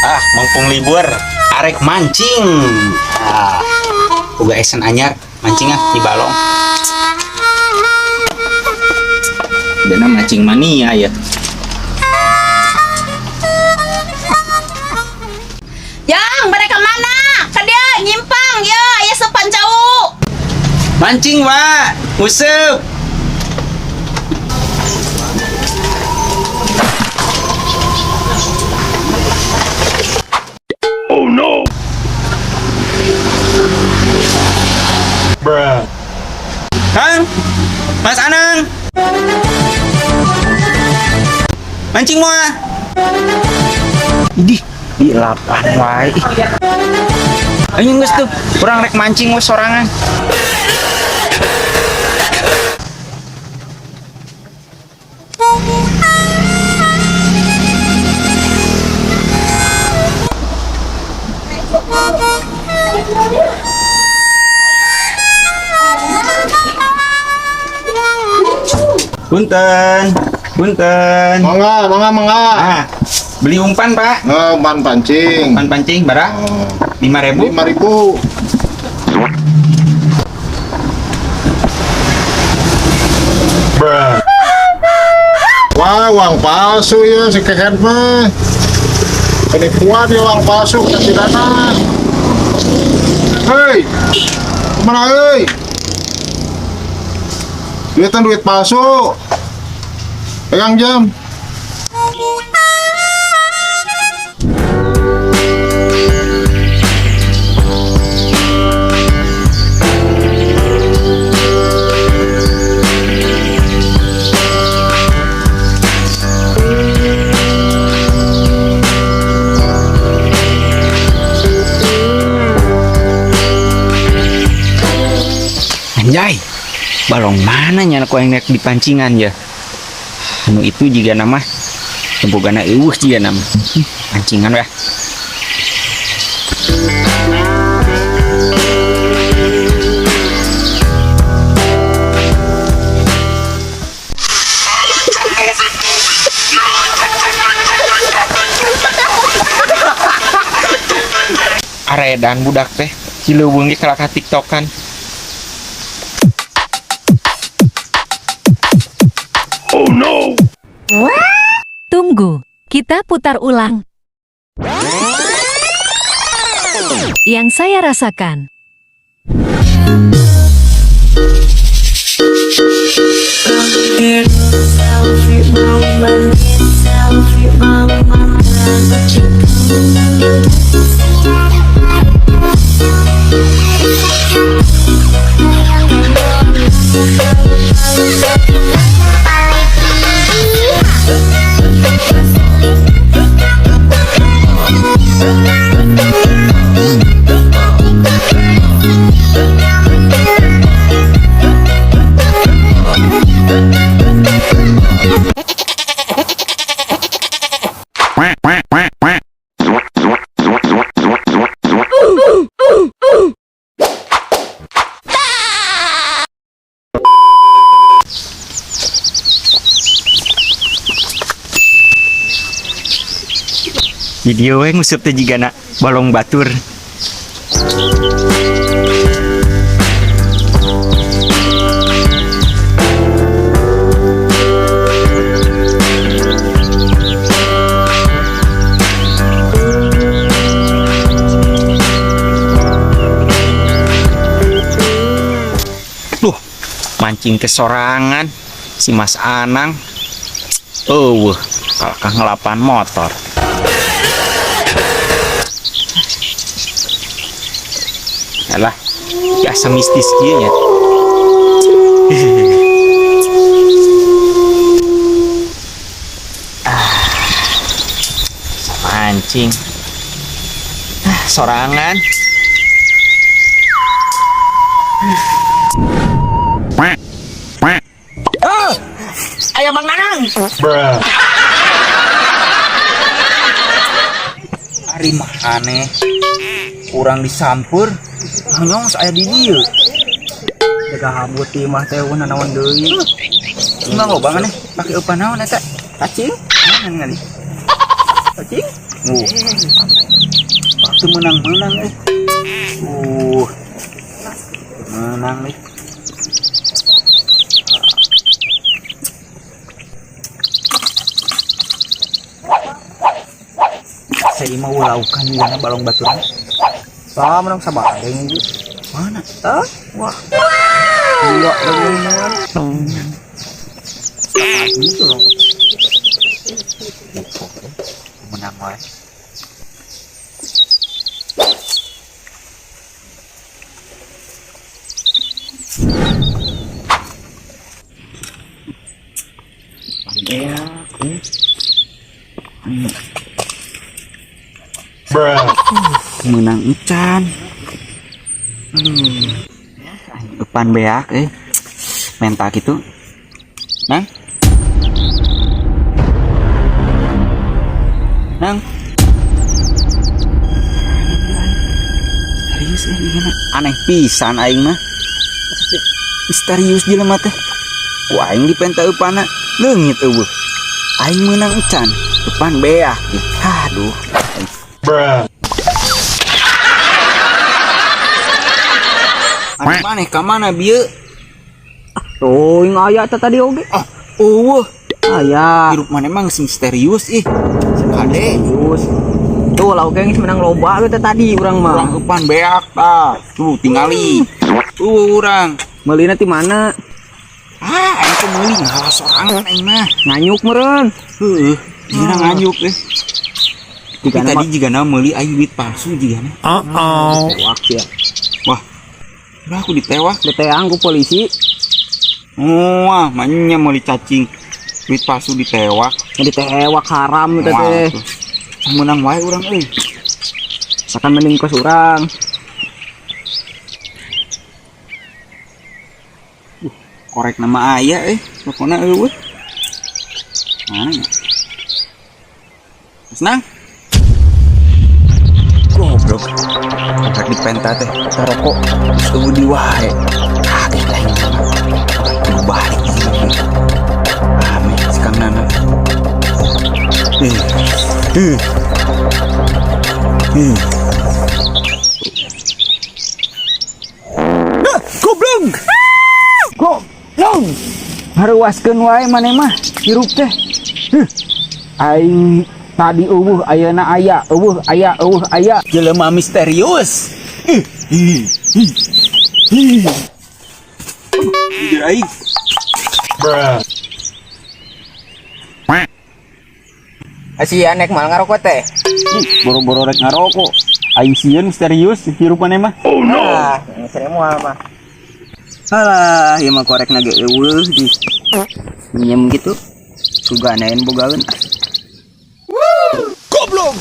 Mumpung libur, arek mancing. Uga esen anyar mancingnya di balong. Dana mancing mania ya. Yang mereka mana? Kan dia nyimpang ya, ayah sepan jauh. Mancing, Wak. Usep. Oh no. Bruh. Kang, Mas Anang. Mancing mua. Idih, di lapan wae. Ayo geus tuh, urang rek mancing we sorangan. Punten, punten. Mangga. Beli umpan, Pak. Umpan pancing. Umpan pancing, bara? 5.000. 5.000. Wah, uang palsu ya si keket mah. Penipuan dia uang palsu kasih dana. Hei, kemana hei? Duitan duit palsu. Pegang jam. Anjay, balong mana nya aku yang naik di pancingan ya? Anu itu juga nama tembogana eueuh juga nama. Pancingan ya. Aredan budak teh, cileuweung ge kalaka tiktokan. Oh no. Tunggu, kita putar ulang. Yang saya rasakan. Video yang ngusep teh jigana balong batur. Duh, mancing kesorangan si Mas Anang. Kalkah ngelapan motor. Alah, biasa mistis kieu nya. Mancing. Sorangan. Ayam manganang. Ari mah aneh. Kurang disampur. Nyong saya di dieu. Jaga hambut di mah teh naon deui. Enggak banget nih, pakai upah naon eta? Cacing? Naon ngali? Cacing? Waktu menang-menang menang nih. Saya mau laukan juga balong batu. Sama menang sabar ini. Mana? Wah. Gila dengan Gitu loh. Menang wae. Menang encan. Depan beak menta gitu. Nang. Serius gimana? Aneh pisan aing mah. Misterius jelema teh. Ku aing di penta eupana leungit eueuh. Aing menang encan depan beak. Aduh. Anu maneh ka mana bieu? tuh yang ayah tadi oge. Ayah. Hirup mana emang misterius Kade. Terus tuh lauk yang menang loba gitu tadi orang mah. Urang eupan beak tah. Tuh tingali. Urang Melina ti mana? aing teh meuli ngalah sorangan aing mah. Nganyuk meureun. Heueuh, dina nganyuk Tapi Jigana tadi jigana meuli aing duit palsu jigana. Tewak ya. Wah. Udah aku ditewak. Diteang ku polisi. Wah, manya meuli cacing. Duit palsu ditewak. Ditewak haram itu Wah, teh. tuh. Menang wae urang euy. Sakan mending kos urang. Korek nama ayah pokoknya eueuh. Mana ya? Senang. Goblok. Angkat di penta teh, rokok tunggu di wae. Kaget aing. Balik. Ame sekang nana. Goblok. Goblok. Haruaskeun wae maneh mah hirup teh. Aing tadi eueuh ayeuna aya, eueuh aya. Jelema misterius. Jujur aing. Asia nek mal ngarokok teh. Boro-boro rek ngarokok. Aing sieun misterius hirup maneh mah. Nah, sering moal mah. Alah, ieu mah korek nage eueuh di nyem gitu. Suganaeun bogaeun. Goblok.